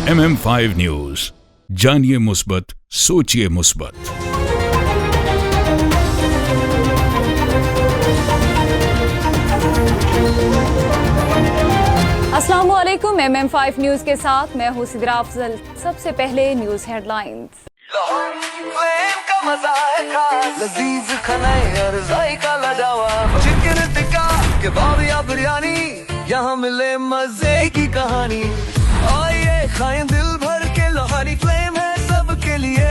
MM5 news, जानिए मुस्बत, सोचिए मुस्बत। अस्सलामुअलैकुम, MM5 न्यूज के साथ मैं हूँ सिद्रा अफजल। सबसे पहले न्यूज हेडलाइंस। का मजा है खास, लजीज खाना और जायका लडावा, चिकन टिक्का कबाब या बिरयानी, यहाँ मिले मजे की कहानी। आइए खाएं दिल भर के, लोहारी फ्लेम है सबके लिए,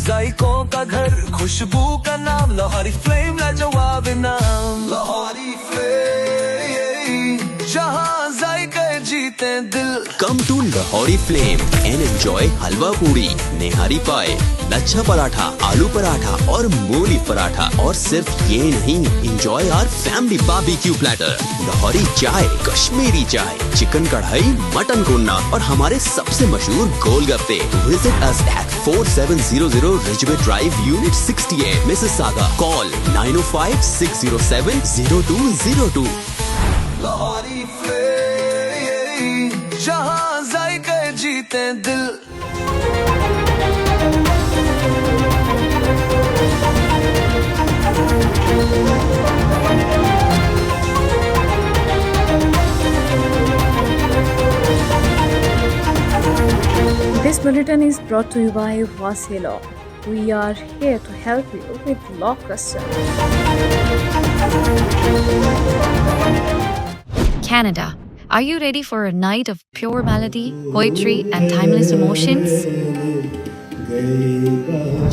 जायकों का घर, खुशबू का नाम, लोहारी फ्लेम लाजवाब नाम। लोहारी फ्लेम, जहाँ जायके जीते दिल। Come to Lahori Flame and enjoy हलवा पूड़ी, नेहारी पाए, लच्छा पराठा, आलू पराठा और मूली पराठा। और सिर्फ ये नहीं, enjoy our family barbecue platter, Lahori चाय, कश्मीरी चाय, चिकन कढ़ाई, मटन कोन्ना और हमारे सबसे मशहूर गोलगप्पे। Visit us at 4700 Ridgeway Drive, Unit 68, Mississauga. Call 905-607-0202. Lahori flame, जहाँ जायके जीते दिल। This bulletin is brought to you by Wasi Law. We are here to help you with law questions. Canada. Are you ready for a night of pure melody, poetry, and timeless emotions?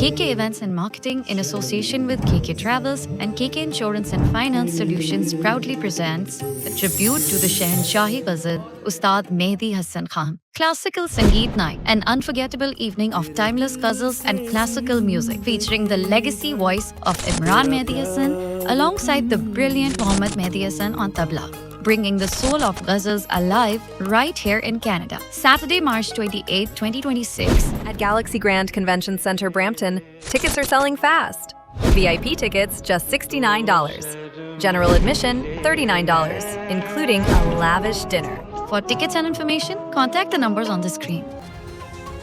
KK Events and Marketing, in association with KK Travels and KK Insurance and Finance Solutions, proudly presents a tribute to the Shahanshahi Ghazal, Ustad Mehdi Hassan Khan. Classical Sangeet Night, an unforgettable evening of timeless ghazals and classical music, featuring the legacy voice of Imran Mehdi Hassan alongside the brilliant Mohammad Mehdi Hassan on tabla, bringing the soul of ghazals alive right here in Canada. Saturday, March 28, 2026. At Galaxy Grand Convention Center, Brampton, tickets are selling fast. VIP tickets just $69. General admission $39, including a lavish dinner. For tickets and information, contact the numbers on the screen.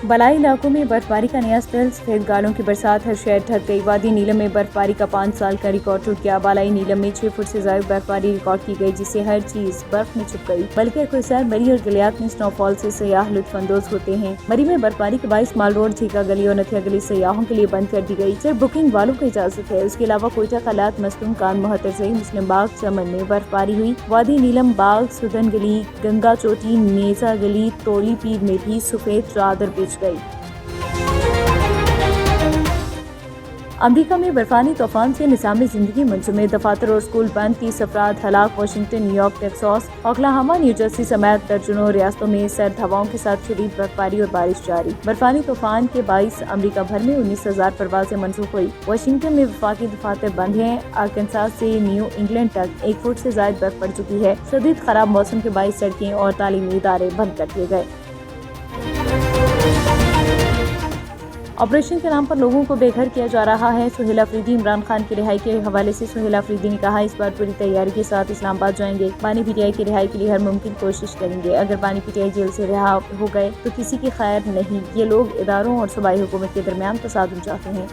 बलाई इलाकों में बर्फबारी का नया spell, सफेद गालों की बरसात, हर शहर ढक गई। वादी नीलम में बर्फबारी का 5 साल का रिकॉर्ड टूट गया। बालाई नीलम में 6 फुट से ज्यादा बर्फबारी रिकॉर्ड की गई, जिससे हर चीज बर्फ में छुप गई। बल्कि कोयसर, मरी और गलियात में स्नोफॉल से सयाह लुत्फ अंदोज होते हैं। मरी में बर्फबारी के बाईस माल रोड, झीका गली और नथिया गली सयाहों के लिए बंद कर दी गई। सिर्फ बुकिंग वालों को इजाजत है। उसके अलावा कोयटा, कलात, मस्तूम, कान मोहतर से मुस्लिम बाग, चमन में बर्फबारी हुई। वादी नीलम, बाग, सुदन गली, गंगा चोटी, नेजा गली, तोली पीर में भी सफेद चादर बिछ गई। अमरीका में बर्फानी तूफान से निज़ाम जिंदगी मंसूमे, दफातर और स्कूल बंद, 30 अफराद हलाक। Washington, New York, Texas, Oklahoma, new Jersey समेत दर्जनों रियासतों में सर्द हवाओं के साथ शदीद बर्फबारी और बारिश जारी। बर्फानी तूफान के बाईस अमरीका भर में 19,000 परवाजें मनसूख हुई। वाशिंगटन में वफाकी दफातर बंद हैं। आर्कनसास से न्यू इंग्लैंड तक 1 फुट से ज्यादा बर्फ पड़ चुकी है। शदीद खराब मौसम के बाईस सड़कें और तालीमी इदारे बंद कर दिए गए। ऑपरेशन के नाम पर लोगों को बेघर किया जा रहा है। सुहेल अफरीदी इमरान खान की रिहाई के हवाले से सुहेल अफरीदी ने कहा, इस बार पूरी तैयारी के साथ इस्लामाबाद जाएंगे। बानी पीटीआई की रिहाई के लिए हर मुमकिन कोशिश करेंगे। अगर बानी पीटीआई जेल से रिहा हो गए तो किसी की खैर नहीं। ये लोग इदारों और सूबाई हुकूमत के दरमियान तसादुम चाहते हैं।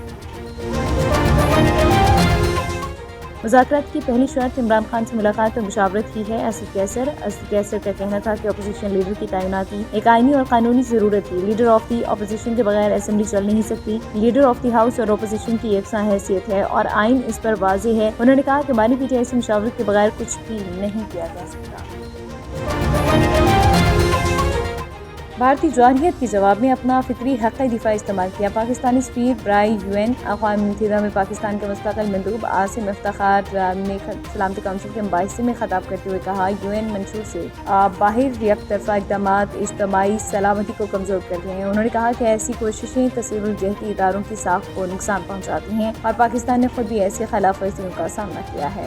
मुज़ाकरात की पहली शर्त इमरान खान से मुलाकात और मुशावरत की है। असद कैसर का कहना था कि अपोजिशन लीडर की तैनाती एक आईनी और कानूनी जरूरत थी। लीडर ऑफ दी अपोजिशन के बगैर असेंबली चल नहीं सकती। लीडर ऑफ द हाउस और अपोजिशन की यकसा हैसियत है और आइन इस पर वाज़ेह है। उन्होंने कहा कि बानी पीटीआई से मुशावरत के बगैर कुछ भी नहीं किया जा सकता। भारतीय जवाहियत के जवाब में अपना फितरी हक़ दिफा इस्तेमाल किया। पाकिस्तानी सफ़ीर बराए UN अक़वाम मुत्तहिदा में पाकिस्तान के मुस्तक़िल मंदूब आसिम इफ्तिख़ार ने सलामती काउंसिल के मुबाहिसे में ख़िताब करते हुए कहा, UN मंशूर से बाहिर एक तरफ़ा इक़दामात इज्तिमाई सलामती को कमज़ोर कर रहे हैं। उन्होंने कहा कि ऐसी कोशिशें तस्वीरुल-जहती इदारों की साख को नुकसान पहुँचाती हैं और पाकिस्तान ने खुद भी ऐसी खिलाफ वर्जियों का सामना किया है।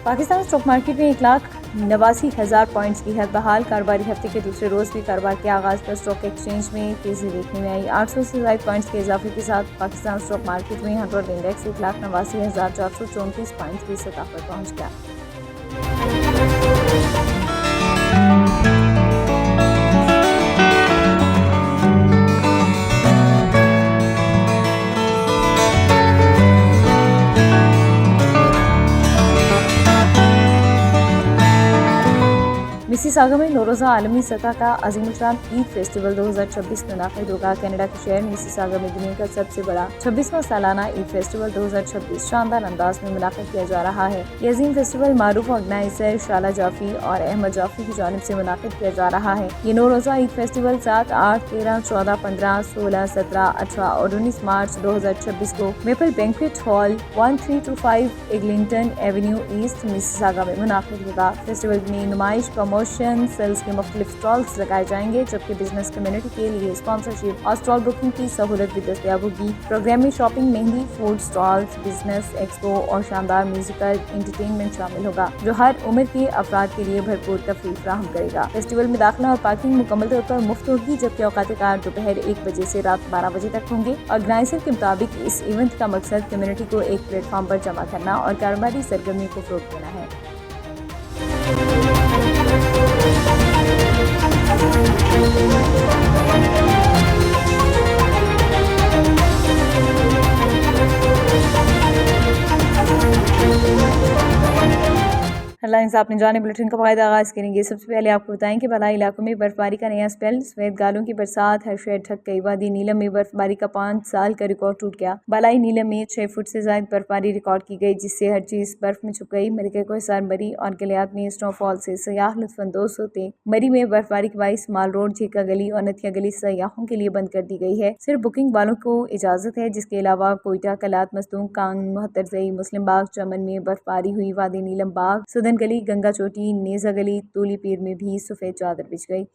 पाकिस्तान स्टॉक मार्केट में 1,89,000 पॉइंट्स की हद बहाल। कारोबारी हफ्ते के दूसरे रोज़ भी कारोबार के आगाज़ पर स्टॉक एक्सचेंज में तेज़ी देखने में आई। 800 से ज़ायद पॉइंट्स के इजाफे के साथ पाकिस्तान स्टॉक मार्केट में 100 इंडेक्स 1,89,434 पॉइंट्स की सतह पर पहुँच गया। मिसिसागा में नौरोज़ा आलमी सतह का अज़ीमुशान ईद फेस्टिवल 2026 मुनाक़िद होगा। कनाडा के शहर मिसिसागा में दुनिया का सबसे बड़ा 26वां सालाना ईद फेस्टिवल 2026 शानदार अंदाज में मुनाक़िद किया जा रहा है। ये अजीम फेस्टिवल मारूफ ऑर्गेनाइजर शाला जाफी और अहमद जाफी की जानिब से मुनाक़िद किया जा रहा है। ये नौरोज़ा ईद फेस्टिवल 7, 8, 13, 14, 15, 16, 17, 18 और 19 मार्च 2026 को maple banquet hall 1325 Eglinton Avenue east Mississauga में मुनाक़िद होगा। फेस्टिवल में नुमाइश, प्रमोशन, सेल्स के मुख्तलिफ स्टॉल्स लगाए जाएंगे, जबकि बिजनेस कम्युनिटी के लिए स्पॉन्सरशिप और स्टॉल बुकिंग की सहूलत भी दस्तयाब होगी। प्रोग्राम में shopping, mehndi, food stalls, business expo और शानदार म्यूजिकल एंटरटेनमेंट शामिल होगा, जो हर उम्र के अफराद के लिए भरपूर तफरीह फराहम करेगा। फेस्टिवल में दाखिला और पार्किंग मुकम्मल तौर पर मुफ्त होगी, जबकि औकात कार दोपहर 1 बजे से रात 12 बजे तक होंगे। ऑर्गेनाइजर के मुताबिक इस इवेंट का मकसद कम्युनिटी को एक प्लेटफॉर्म पर जमा करना और कारोबारी सरगर्मी को फ़रोग़ देना है। हेडलाइंस आपने जाने बुलेटिन का बाकायदा आगाज़ करेंगे। सबसे पहले आपको बताएं कि बलाई इलाकों में बर्फबारी का नया स्पेल, सफेद गालों की बरसात, हर शहर ढक गई। वादी नीलम में बर्फबारी का 5 साल का रिकॉर्ड टूट गया। बलाई नीलम में 6 फुट से ज्यादा बर्फबारी रिकॉर्ड की गई, जिससे हर चीज बर्फ में छुप गई। मलिका कोहिसार, मरी और गलियात में स्नोफॉल से सयाह लुत्फानंदोज होते। मरी में बर्फबारी के बाइस माल रोड, झीका गली और नथिया गली सयाहों के लिए बंद कर दी गई है। सिर्फ बुकिंग वालों को इजाजत है। जिसके अलावा कोयटा, कलात, मस्तूम, कांग, मुहत्तरजई, मुस्लिम बाग, चमन में बर्फबारी हुई। वादी नीलम बाग, सुदन गली, गंगा चोटी, नेजा गली, तूली पीर में भी सफेद चादर बिछ गई।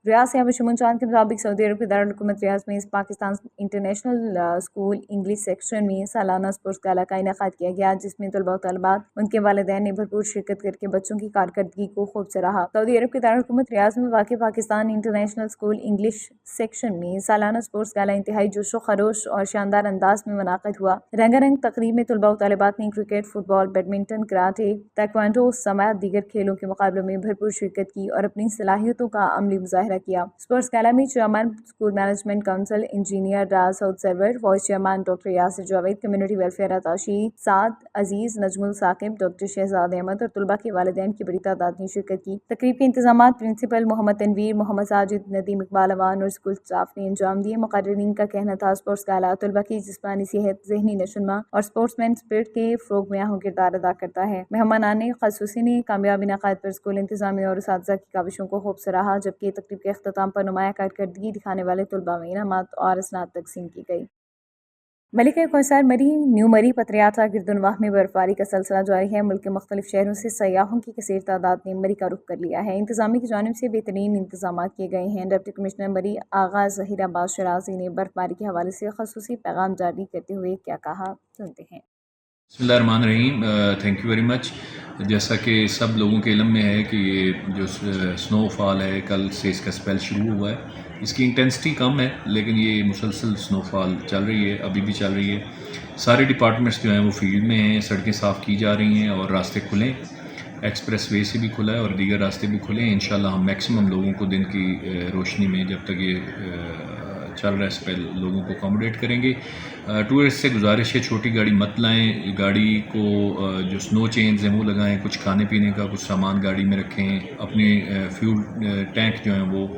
रियाज से अबशमुन चांद के मुताबिक सऊदी अरब के दारुल हुकूमत रियाज में Pakistan international school English section में सालाना स्पोर्ट्स गाला का इनेकाद किया गया, जिसमें तलबा और तलबात उनके वालिदैन ने भरपूर शिरकत करके बच्चों की कारकर्दगी को खूब सराहा। सऊदी अरब के दारुल हुकूमत रियाज में वाक़ Pakistan international school English section में सालाना स्पोर्ट्स गाला इंतहाई जोशो खरोश और शानदार अंदाज में मुनाक़िद हुआ। रंगारंग तकरीब में तलबा और तलबात ने cricket, football, badminton, karate, taekwondo समेत दीगर खेलों के मुकाबलों में भरपूर शिरकत की और अपनी सलाहियतों का अमली मुजाहिरा किया। स्पोर्ट्स गाला में chairman school management council engineer Raj Saud Sarwar, vice chairman doctor Yasir Javed, community welfare attaché Saad Aziz, Najmul Saqib, doctor Shahzad Ahmed और तुलबा के वालिदैन की बड़ी तादाद ने शिरकत की। तकरीब के इंतजामात प्रिंसिपल मोहम्मद तनवीर, मोहम्मद साजिद, नदीम इकबाल अवान और स्कूल स्टाफ ने अंजाम दिए। मुकर्रिरीन का कहना था स्पोर्ट्स गाला तुलबा की जिस्मानी सेहत, जहनी नशोनुमा और स्पोर्ट्समैन स्पिरिट के फ़रोग़ में अहम किरदार अदा करता है। मेहमानान ख़ुसूसी ने कामयाबी इनेकाद पर स्कूल इंतज़ामिया और उस्ताज़ा की काविशों को खूब सराहा, जबकि तकरीब के अख्ताम पर नुमाया कारकर्दगी दिखाने वाले तुलबा में इनामात और असनाद तकसीम की गई। मलिका कोहिसार, मरी, न्यू मरी, पतरियाटा, गिरदुनवाह में बर्फबारी का सिलसिला जारी है। मुल्क के मुख्तलिफ शहरों से सयाहों की कसीर तादाद ने मरी का रुख कर लिया है। इंतजामिया की जानिब से बेहतरीन इंतजाम किए गए हैं। डिप्टी कमिश्नर मरी आगा ज़हीर अब्बास शराजी ने बर्फबारी के हवाले से ख़ुसूसी पैगाम जारी करते हुए क्या कहा, सुनते हैं। बिस्मिल्लाहिर्रहमानिर्रहीम। Thank you very much. जैसा कि सब लोगों के इल्म में है कि ये जो स्नोफॉल है, कल से इसका स्पेल शुरू हुआ है। इसकी इंटेंसिटी कम है, लेकिन ये मुसलसल स्नोफॉल चल रही है, अभी भी चल रही है। सारे डिपार्टमेंट्स जो हैं वो फील्ड में हैं, सड़कें साफ़ की जा रही हैं और रास्ते खुले, एक्सप्रेस वे से भी खुला है और दीगर रास्ते भी खुले हैं। इंशाल्लाह हम मैक्सिमम लोगों को दिन की रोशनी में, जब तक ये चल रहा है स्पेल, लोगों को अकोमोडेट करेंगे। टूरिस्ट से गुजारिश है छोटी गाड़ी मत लाएं। गाड़ी को जो स्नो चेन्स हैं वो लगाएं, कुछ खाने पीने का कुछ सामान गाड़ी में रखें, अपने फ्यूल टैंक जो हैं वो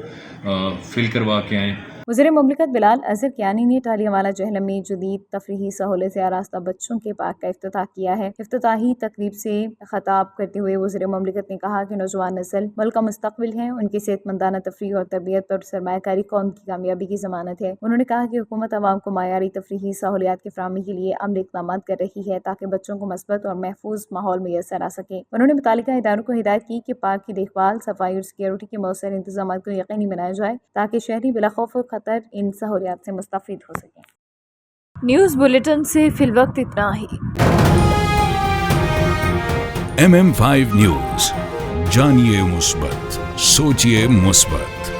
फिल करवा के आएँ। वज़ीर मुमलिकत बिलाल अज़हर कियानी ने टालियावाला जहलम में जदीद तफरीही सहूलत से आरास्ता बच्चों के पार्क का इफ्तिताह किया है। इफ्तिताही तकरीब से खिताब करते हुए वज़ीर मुमलिकत ने कहा कि नौजवान नस्ल मुल्क का मुस्तकबिल है। उनकी सेहतमंदाना तफरीह और तरबियत और सरमायाकारी कौम की कामयाबी की ज़मानत है। उन्होंने कहा कि हुकूमत आवाम को मायारी तफरीही सहूलियात की फराहमी के लिए अमली इक़दाम कर रही है, ताकि बच्चों को मस्बत और महफूज माहौल मैसर आ सके। उन्होंने मुतालिका इदारों को हिदायत की कि पार्क की देखभाल, सफाई और सिक्योरिटी के मौसर इंतजाम को यकीनी बनाया जाए, ताकि शहरी बिलाखौफ खतर इन सहूलियात से मुस्तफीद हो सकें। न्यूज़ बुलेटिन से फिलवक्त इतना ही। MM5 न्यूज़, जानिए मुस्बत, सोचिए मुस्बत।